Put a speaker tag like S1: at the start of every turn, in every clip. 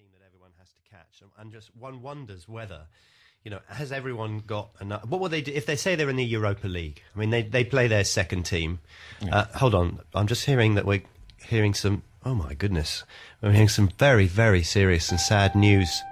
S1: team that everyone has to catch, and just one wonders whether, has everyone got enough? What will they do if they say they're in the Europa League? I mean, they play their second team. Hold on, I'm just hearing that we're hearing some. Oh my goodness, we're hearing some very, very serious and sad news.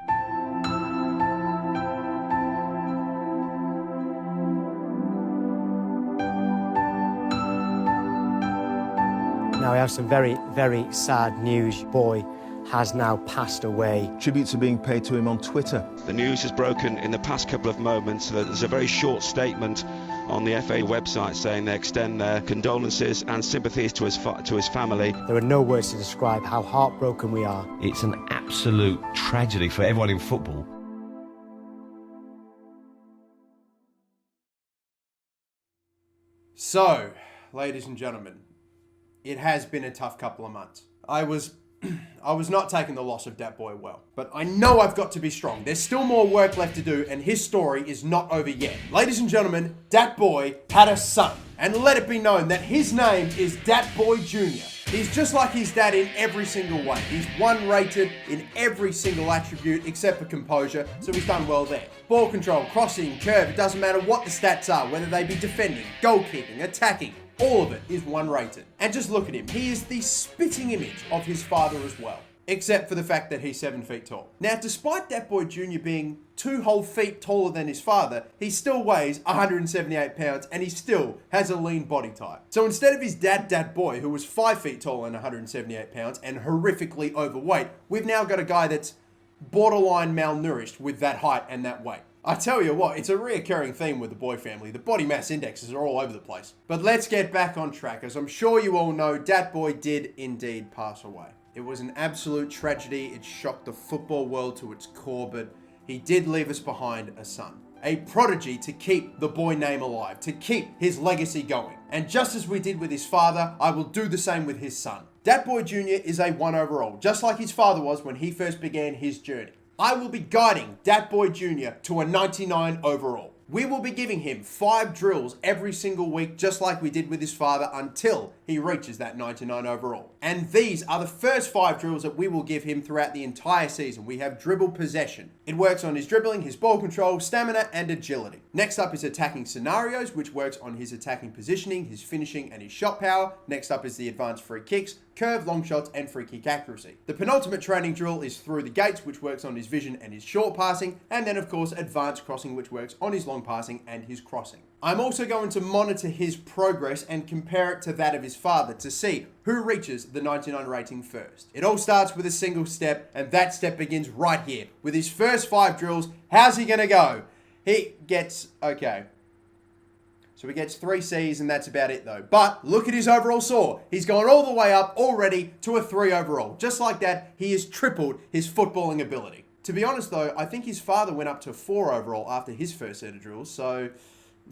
S2: Now we have some very, very sad news. Boy has now passed away.
S3: Tributes are being paid to him on Twitter.
S4: The news has broken in the past couple of moments. There's a very short statement on the FA website saying they extend their condolences and sympathies to his family.
S2: There are no words to describe how heartbroken we are.
S5: It's an absolute tragedy for everyone in football.
S6: So, ladies and gentlemen, it has been a tough couple of months. I was not taking the loss of Dat Boi well, but I know I've got to be strong. There's still more work left to do, and his story is not over yet. Ladies and gentlemen, Dat Boi had a son, and let it be known that his name is Dat Boi Jr. He's just like his dad in every single way. He's one-rated in every single attribute except for composure, so he's done well there. Ball control, crossing, curve, it doesn't matter what the stats are, whether they be defending, goalkeeping, attacking. All of it is one-rated. And just look at him. He is the spitting image of his father as well. Except for the fact that he's 7 feet tall. Now, despite Dat Boi Jr. being 2 whole feet taller than his father, he still weighs 178 pounds and he still has a lean body type. So instead of his dad, Dat Boi, who was 5 feet tall and 178 pounds and horrifically overweight, we've now got a guy that's borderline malnourished with that height and that weight. I tell you what, it's a reoccurring theme with the Boi family. The body mass indexes are all over the place. But let's get back on track. As I'm sure you all know, Dat Boi did indeed pass away. It was an absolute tragedy. It shocked the football world to its core, but he did leave us behind a son. A prodigy to keep the Boi name alive, to keep his legacy going. And just as we did with his father, I will do the same with his son. Dat Boi Jr. is a 1 overall, just like his father was when he first began his journey. I will be guiding Dat Boi Jr. to a 99 overall. We will be giving him 5 drills every single week, just like we did with his father, until he reaches that 99 overall. And these are the first 5 drills that we will give him throughout the entire season. We have dribble possession. It works on his dribbling, his ball control, stamina, and agility. Next up is attacking scenarios, which works on his attacking positioning, his finishing, and his shot power. Next up is the advanced free kicks, curve, long shots, and free kick accuracy. The penultimate training drill is through the gates, which works on his vision and his short passing, and then of course advanced crossing, which works on his long passing and his crossing. I'm also going to monitor his progress and compare it to that of his father to see who reaches the 99 rating first. It all starts with a single step, and that step begins right here. With his first 5 drills, how's he gonna go? He gets, okay. So he gets 3 C's and that's about it though. But look at his overall score. He's gone all the way up already to a 3 overall. Just like that, he has tripled his footballing ability. To be honest though, I think his father went up to 4 overall after his first set of drills, so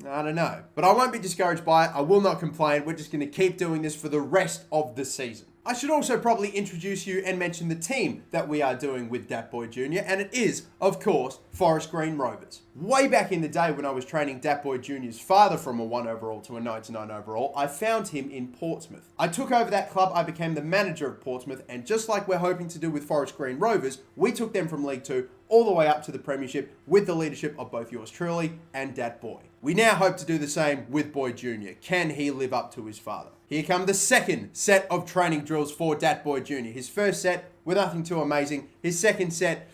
S6: I don't know. But I won't be discouraged by it. I will not complain. We're just going to keep doing this for the rest of the season. I should also probably introduce you and mention the team that we are doing with Dat Boi Jr. And it is, of course, Forest Green Rovers. Way back in the day when I was training Dat Boi Jr.'s father from a 1 overall to a 99 overall, I found him in Portsmouth. I took over that club, I became the manager of Portsmouth, and just like we're hoping to do with Forest Green Rovers, we took them from League 2 all the way up to the Premiership with the leadership of both yours truly and Dat Boi. We now hope to do the same with Boi Jr. Can he live up to his father? Here come the second set of training drills for Dat Boi Jr. His first set were nothing too amazing. His second set,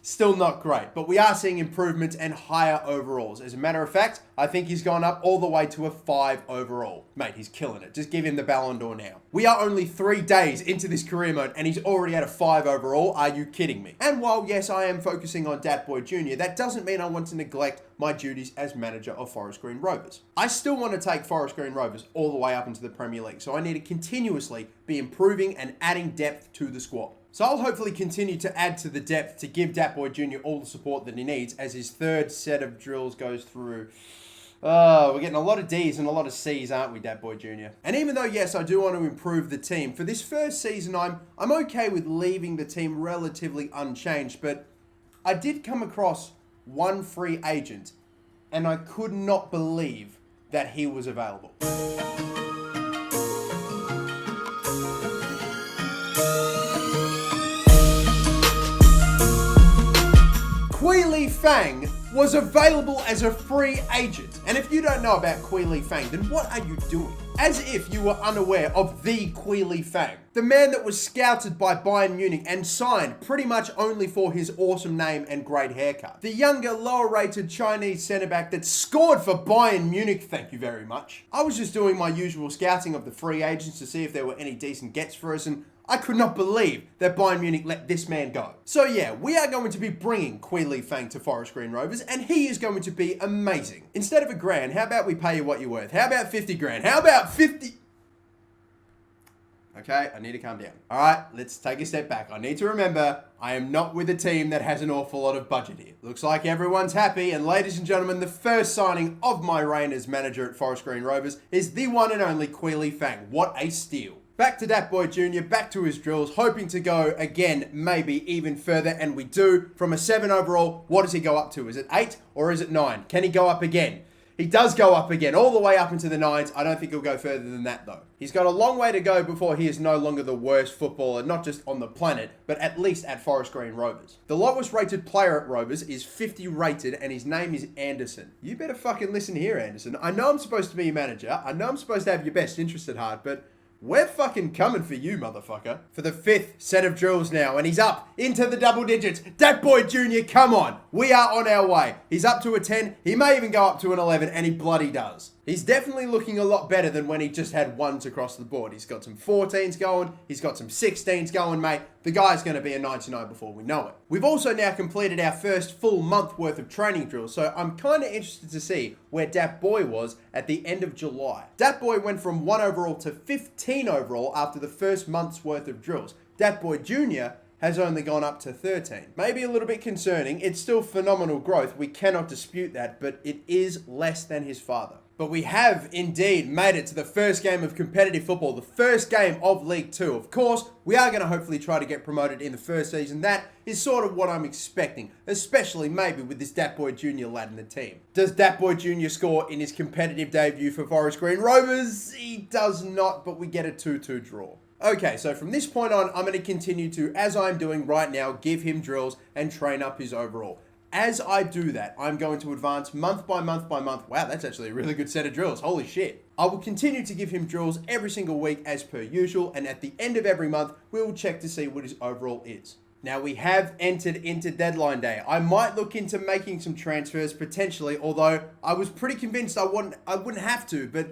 S6: still not great, but we are seeing improvements and higher overalls. As a matter of fact, I think he's gone up all the way to a 5 overall. Mate, he's killing it. Just give him the Ballon d'Or now. We are only 3 days into this career mode and he's already at a 5 overall. Are you kidding me? And while, yes, I am focusing on Dat Boi Jr., that doesn't mean I want to neglect my duties as manager of Forest Green Rovers. I still want to take Forest Green Rovers all the way up into the Premier League, so I need to continuously be improving and adding depth to the squad. So I'll hopefully continue to add to the depth to give Dat Boi Jr. all the support that he needs as his third set of drills goes through. We're getting a lot of D's and a lot of C's, aren't we, Dat Boi Jr.? And even though, yes, I do want to improve the team, for this first season, I'm okay with leaving the team relatively unchanged, but I did come across one free agent, and I could not believe that he was available. Fang was available as a free agent. And if you don't know about Queely Fang, then what are you doing? As if you were unaware of the Queely Fang. The man that was scouted by Bayern Munich and signed pretty much only for his awesome name and great haircut. The younger, lower-rated Chinese centre-back that scored for Bayern Munich, thank you very much. I was just doing my usual scouting of the free agents to see if there were any decent gets for us, and I could not believe that Bayern Munich let this man go. So yeah, we are going to be bringing Queely Fang to Forest Green Rovers, and he is going to be amazing. Instead of $1,000, how about we pay you what you're worth? How about 50 grand? How about 50... Okay, I need to calm down. All right, let's take a step back. I need to remember, I am not with a team that has an awful lot of budget here. Looks like everyone's happy, and ladies and gentlemen, the first signing of my reign as manager at Forest Green Rovers is the one and only Queely Fang. What a steal. Back to Dat Boi Jr., back to his drills, hoping to go again, maybe even further, and we do. From a 7 overall, what does he go up to? Is it 8 or is it 9? Can he go up again? He does go up again, all the way up into the 9s. I don't think he'll go further than that, though. He's got a long way to go before he is no longer the worst footballer, not just on the planet, but at least at Forest Green Rovers. The lowest rated player at Rovers is 50 rated, and his name is Anderson. You better fucking listen here, Anderson. I know I'm supposed to be your manager. I know I'm supposed to have your best interest at heart, but we're fucking coming for you, motherfucker. For the 5th set of drills now, and he's up into the double digits. Dat Boi Jr., come on. We are on our way. He's up to a 10. He may even go up to an 11, and he bloody does. He's definitely looking a lot better than when he just had 1s across the board. He's got some 14s going. He's got some 16s going, mate. The guy's going to be a 99 before we know it. We've also now completed our first full month worth of training drills, so I'm kind of interested to see where Dat Boi was at the end of July. Dat Boi went from 1 overall to 15 overall after the first month's worth of drills. Dat Boi Jr. has only gone up to 13. Maybe a little bit concerning. It's still phenomenal growth. We cannot dispute that, but it is less than his father. But we have indeed made it to the first game of competitive football, the first game of League 2. Of course, we are going to hopefully try to get promoted in the first season. That is sort of what I'm expecting, especially maybe with this Dat Boi Jr. lad in the team. Does Dat Boi Jr. score in his competitive debut for Forest Green Rovers? He does not, but we get a 2-2 draw. Okay, so from this point on, I'm going to continue to, as I'm doing right now, give him drills and train up his overall. As I do that, I'm going to advance month by month by month. Wow, that's actually a really good set of drills. Holy shit. I will continue to give him drills every single week as per usual, and at the end of every month, we will check to see what his overall is. Now, we have entered into deadline day. I might look into making some transfers potentially, although I was pretty convinced I wouldn't have to, but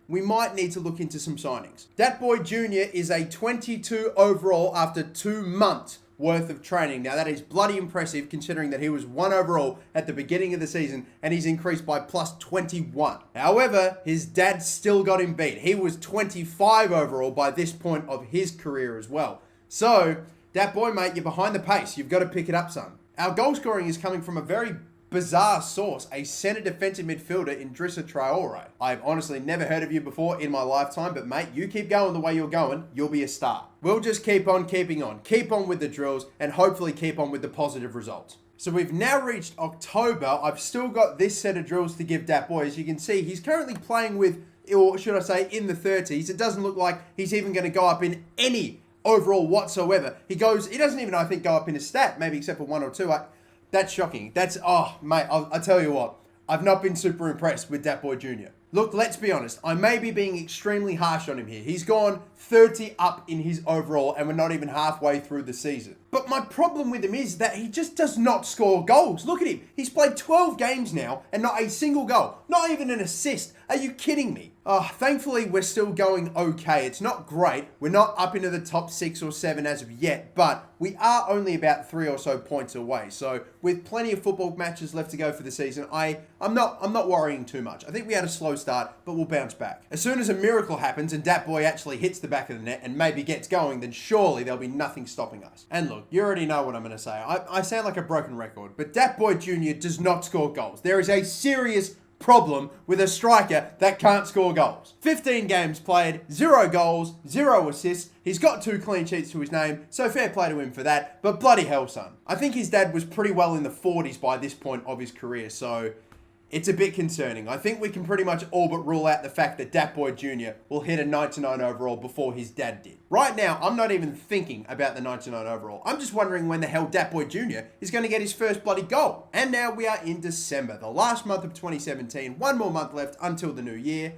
S6: we might need to look into some signings. Dat Boi Jr. is a 22 overall after 2 months worth of training. Now that is bloody impressive considering that he was 1 overall at the beginning of the season and he's increased by plus 21. However, his dad still got him beat. He was 25 overall by this point of his career as well. So, Dat Boi, mate, you're behind the pace. You've got to pick it up, son. Our goal scoring is coming from a very bizarre source, a centre defensive midfielder in Drissa Traore. I've honestly never heard of you before in my lifetime, but mate, you keep going the way you're going, you'll be a star. We'll just keep on keeping on. Keep on with the drills and hopefully keep on with the positive results. So we've now reached October. I've still got this set of drills to give Dat Boi. As you can see, he's currently playing with, or should I say, in the 30s. It doesn't look like he's even going to go up in any overall whatsoever. He doesn't even, I think, go up in a stat, maybe except for 1 or 2. That's shocking. Mate, I'll tell you what. I've not been super impressed with Dat Boi Jr. Look, let's be honest. I may be being extremely harsh on him here. He's gone 30 up in his overall and we're not even halfway through the season. But my problem with him is that he just does not score goals. Look at him. He's played 12 games now and not a single goal. Not even an assist. Are you kidding me? Thankfully, we're still going okay. It's not great. We're not up into the top 6 or 7 as of yet, but we are only about 3 or so points away. So with plenty of football matches left to go for the season, I'm not worrying too much. I think we had a slow start, but we'll bounce back. As soon as a miracle happens and Dat Boi actually hits the back of the net and maybe gets going, then surely there'll be nothing stopping us. And look, you already know what I'm going to say. I sound like a broken record, but Dat Boi Jr. does not score goals. There is a serious problem with a striker that can't score goals. 15 games played, 0 goals, 0 assists. He's got 2 clean sheets to his name, so fair play to him for that. But bloody hell, son. I think his dad was pretty well in the 40s by this point of his career, so It's a bit concerning. I think we can pretty much all but rule out the fact that Dat Boi Jr. will hit a 99 overall before his dad did. Right now, I'm not even thinking about the 99 overall. I'm just wondering when the hell Dat Boi Jr. is going to get his first bloody goal. And now we are in December, the last month of 2017. One more month left until the new year.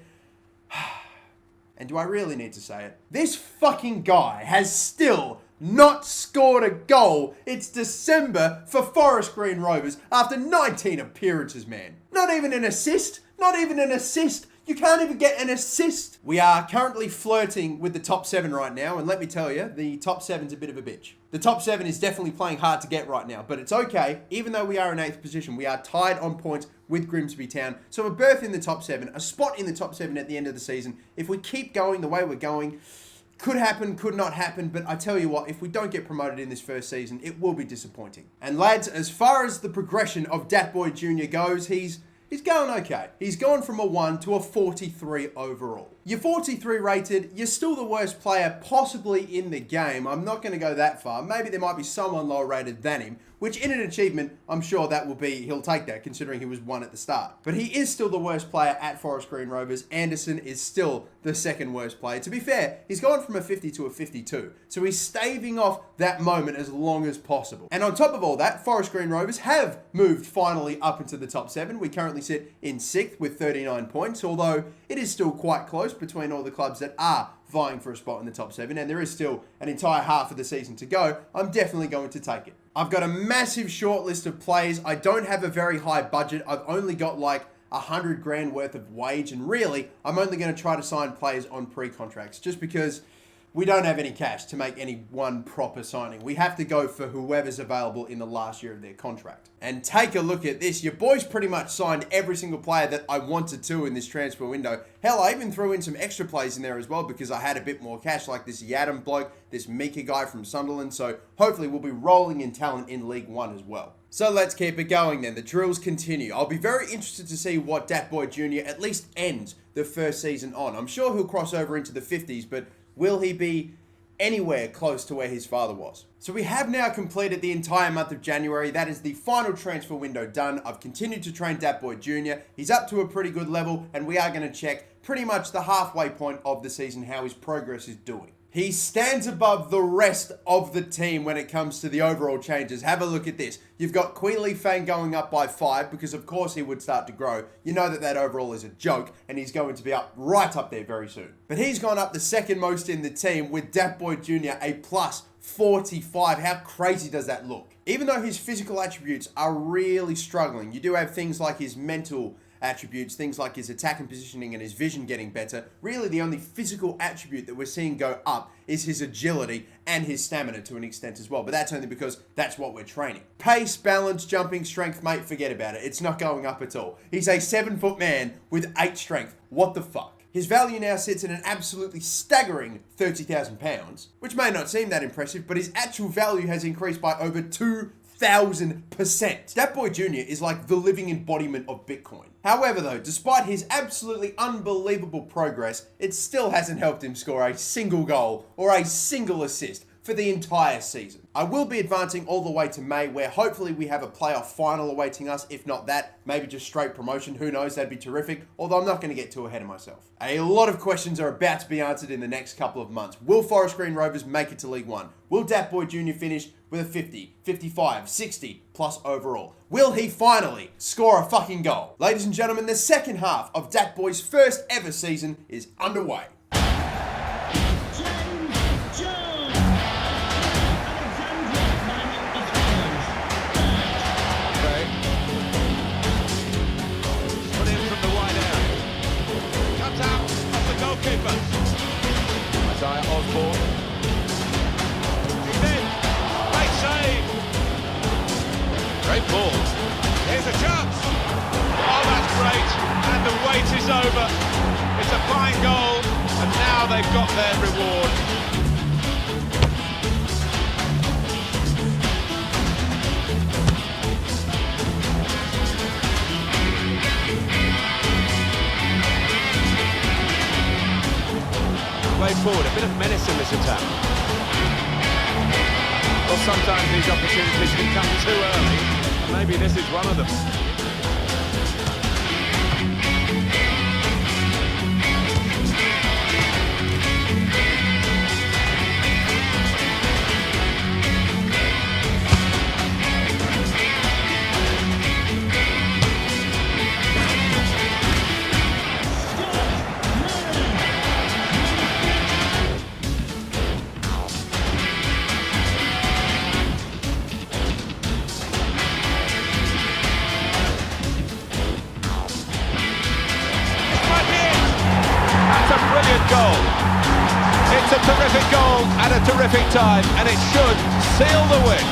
S6: And do I really need to say it? This fucking guy has still not scored a goal. It's December for Forest Green Rovers after 19 appearances, man. Not even an assist. Not even an assist. You can't even get an assist. We are currently flirting with the top 7 right now, and let me tell you, the top 7's a bit of a bitch. The top 7 is definitely playing hard to get right now, but it's okay. Even though we are in 8th position, we are tied on points with Grimsby Town. So a berth in the top 7, a spot in the top 7 at the end of the season. If we keep going the way we're going, could happen, could not happen, but I tell you what, if we don't get promoted in this first season, it will be disappointing. And lads, as far as the progression of Dat Boi Jr. goes, he's going okay. He's gone from a 1 to a 43 overall. You're 43 rated, you're still the worst player possibly in the game. I'm not going to go that far. Maybe there might be someone lower rated than him, which in an achievement, I'm sure that will be, he'll take that considering he was 1 at the start. But he is still the worst player at Forest Green Rovers. Anderson is still the second worst player. To be fair, he's gone from a 50 to a 52. So he's staving off that moment as long as possible. And on top of all that, Forest Green Rovers have moved finally up into the top 7. We currently sit in 6th with 39 points, although it is still quite close between all the clubs that are vying for a spot in the top 7, and there is still an entire half of the season to go. I'm definitely going to take it. I've got a massive short list of plays. I don't have a very high budget. I've only got like 100 grand worth of wage, and really, I'm only going to try to sign players on pre-contracts just because we don't have any cash to make any one proper signing. We have to go for whoever's available in the last year of their contract. And take a look at this. Your boys pretty much signed every single player that I wanted to in this transfer window. Hell, I even threw in some extra plays in there as well because I had a bit more cash, like this Yadam bloke, this Mika guy from Sunderland. So hopefully we'll be rolling in talent in League One as well. So let's keep it going then. The drills continue. I'll be very interested to see what Dat Boi Jr. at least ends the first season on. I'm sure he'll cross over into the 50s, but will he be anywhere close to where his father was? So we have now completed the entire month of January. That is the final transfer window done. I've continued to train Dat Boi Jr. He's up to a pretty good level, and we are going to check pretty much the halfway point of the season how his progress is doing. He stands above the rest of the team when it comes to the overall changes. Have a look at this. You've got Queeley Fang going up by 5 because of course he would start to grow. You know that overall is a joke and he's going to be up right up there very soon. But he's gone up the second most in the team with Dat Boi Jr. a plus 45. How crazy does that look? Even though his physical attributes are really struggling, you do have things like his mental attributes, things like his attack and positioning and his vision getting better. Really the only physical attribute that we're seeing go up is his agility and his stamina to an extent as well, but that's only because that's what we're training. Pace, balance, jumping, strength, mate, forget about it. It's not going up at all. He's a 7-foot man with 8 strength. What the fuck? His value now sits at an absolutely staggering £30,000, which may not seem that impressive, but his actual value has increased by over 2,000%. Dat Boi Jr. is like the living embodiment of Bitcoin. However though, despite his absolutely unbelievable progress, it still hasn't helped him score a single goal or a single assist for the entire season. I will be advancing all the way to May, where hopefully we have a playoff final awaiting us. If not that, maybe just straight promotion. Who knows? That'd be terrific. Although I'm not going to get too ahead of myself. A lot of questions are about to be answered in the next couple of months. Will Forest Green Rovers make it to League One? Will Dat Boi Jr. finish with a 50, 55, 60 plus overall? Will he finally score a fucking goal? Ladies and gentlemen, the second half of Dat Boi's first ever season is underway.
S7: Great ball. Here's a chance. Oh, that's great. And the wait is over. It's a fine goal. And now they've got their reward. Way forward. A bit of menace in this attack. Well, sometimes these opportunities can come too early. Maybe this is one of them. terrific time, and it should seal the win.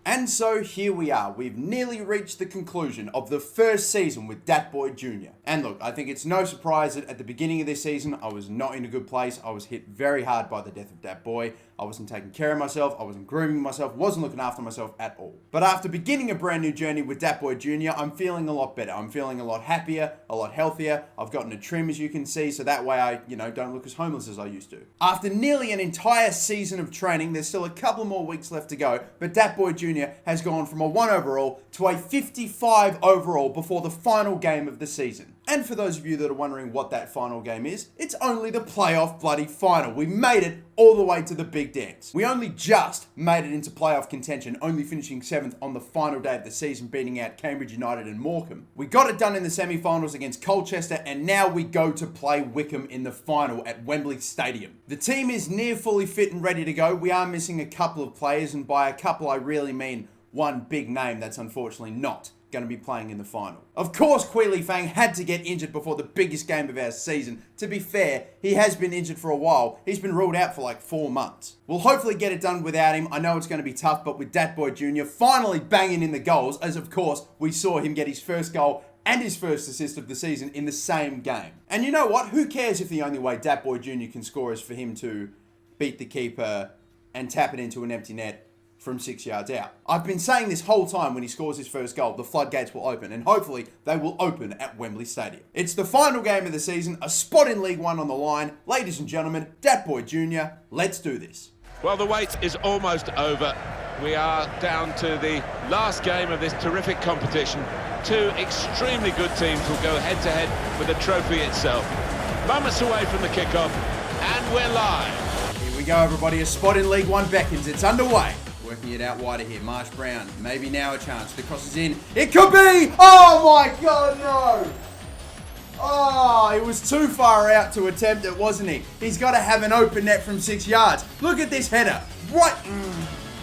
S6: And so here we are. We've nearly reached the conclusion of the first season with Dat Boi Jr. And look, I think it's no surprise that at the beginning of this season, I was not in a good place. I was hit very hard by the death of Dat Boi. I wasn't taking care of myself. I wasn't grooming myself. Wasn't looking after myself at all. But after beginning a brand new journey with Dat Boi Jr., I'm feeling a lot better. I'm feeling a lot happier, a lot healthier. I've gotten a trim, as you can see, so that way I, don't look as homeless as I used to. After nearly an entire season of training, there's still a couple more weeks left to go, but Dat Boi Jr. has gone from a 1 overall to a 55 overall before the final game of the season. And for those of you that are wondering what that final game is, it's only the playoff bloody final. We made it all the way to the big dance. We only just made it into playoff contention, only finishing 7th on the final day of the season, beating out Cambridge United and Morecambe. We got it done in the semi-finals against Colchester, and now we go to play Wickham in the final at Wembley Stadium. The team is near fully fit and ready to go. We are missing a couple of players, and by a couple I really mean one big name that's unfortunately not going to be playing in the final. Of course, Quealy Fang had to get injured before the biggest game of our season. To be fair, he has been injured for a while. He's been ruled out for like 4 months. We'll hopefully get it done without him. I know it's going to be tough, but with Dat Boi Jr. finally banging in the goals, as of course we saw him get his first goal and his first assist of the season in the same game. And you know what? Who cares if the only way Dat Boi Jr. can score is for him to beat the keeper and tap it into an empty net from 6 yards out. I've been saying this whole time, when he scores his first goal, the floodgates will open, and hopefully they will open at Wembley Stadium. It's the final game of the season, a spot in League One on the line. Ladies and gentlemen, Dat Boi Jr., let's do this.
S7: Well, the wait is almost over. We are down to the last game of this terrific competition. 2 extremely good teams will go head-to-head for the trophy itself. Moments away from the kickoff, and we're live.
S6: Here we go, everybody. A spot in League One beckons. It's underway. Working it out wider here. Marsh Brown. Maybe now a chance. The cross is in. It could be! Oh my God, no! Oh, it was too far out to attempt it, wasn't he? He's got to have an open net from 6 yards. Look at this header. What?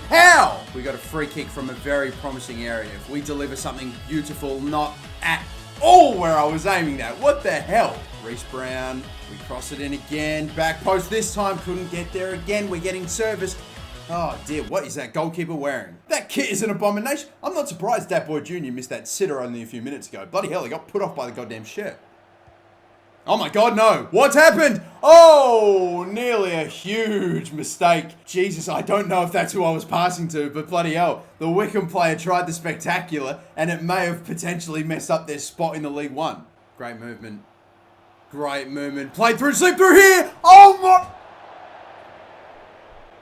S6: How? We got a free kick from a very promising area. If we deliver something beautiful, not at all where I was aiming at. What the hell? Reece Brown. We cross it in again. Back post this time. Couldn't get there again. We're getting service. Oh dear, what is that goalkeeper wearing? That kit is an abomination. I'm not surprised Dat Boi Jr. missed that sitter only a few minutes ago. Bloody hell, he got put off by the goddamn shirt. Oh my God, no. What's happened? Oh, nearly a huge mistake. Jesus, I don't know if that's who I was passing to, but bloody hell, the Wickham player tried the spectacular, and it may have potentially messed up their spot in the League One. Great movement. Great movement. Played through, slipped through here. Oh my...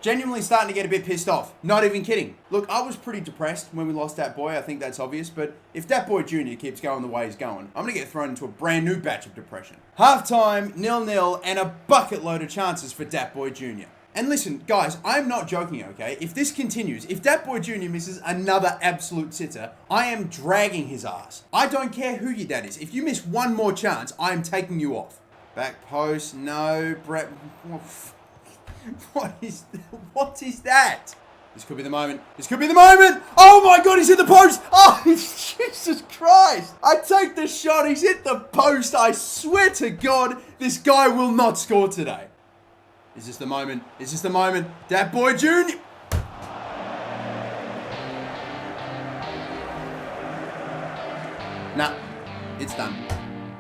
S6: Genuinely starting to get a bit pissed off. Not even kidding. Look, I was pretty depressed when we lost Dat Boi. I think that's obvious. But if Dat Boi Jr. keeps going the way he's going, I'm going to get thrown into a brand new batch of depression. Half-time, 0-0, and a bucket load of chances for Dat Boi Jr. And listen, guys, I'm not joking, okay? If this continues, if Dat Boi Jr. misses another absolute sitter, I am dragging his ass. I don't care who your dad is. If you miss one more chance, I am taking you off. Back post, no. Brett... What is that? This could be the moment. This could be the moment. Oh my God, he's hit the post. Oh, Jesus Christ. I take the shot. He's hit the post. I swear to God, this guy will not score today. Is this the moment? Is this the moment? Dat Boi Jr. Nah, it's done.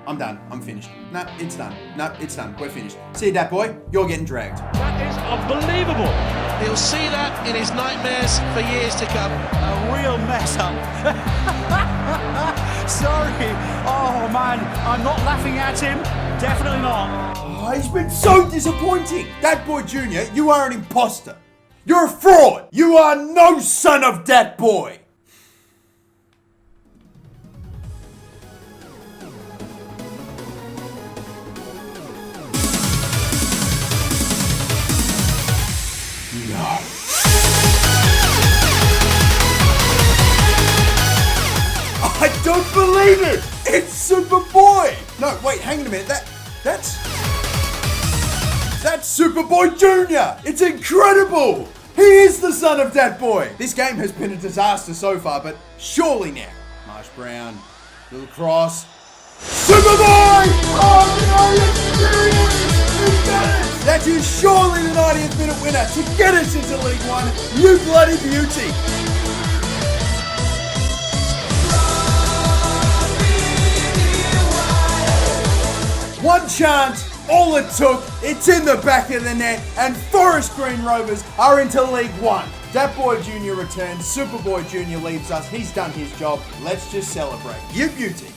S6: I'm done. I'm finished. No, it's done. No, it's done. We're finished. See you, Dat Boi. You're getting dragged.
S7: That is unbelievable.
S8: He'll see that in his nightmares for years to come.
S9: A real mess up. Sorry. Oh, man. I'm not laughing at him. Definitely not.
S6: Oh, he's been so disappointing. Dat Boi Jr., you are an imposter. You're a fraud. You are no son of Dat Boi. I don't believe it! It's Superboy! No, wait, hang on a minute. That's Superboy Jr. It's incredible! He is the son of Dat Boi. This game has been a disaster so far, but surely now. Marsh Brown, little cross. Superboy! Oh, the 90th minute! He's done it! That is surely the 90th minute winner to get us into League One. You bloody beauty! One chance, all it took, it's in the back of the net, and Forest Green Rovers are into League One. Dat Boi Jr returns, Superboy Jr leaves us, he's done his job, let's just celebrate. You beauty.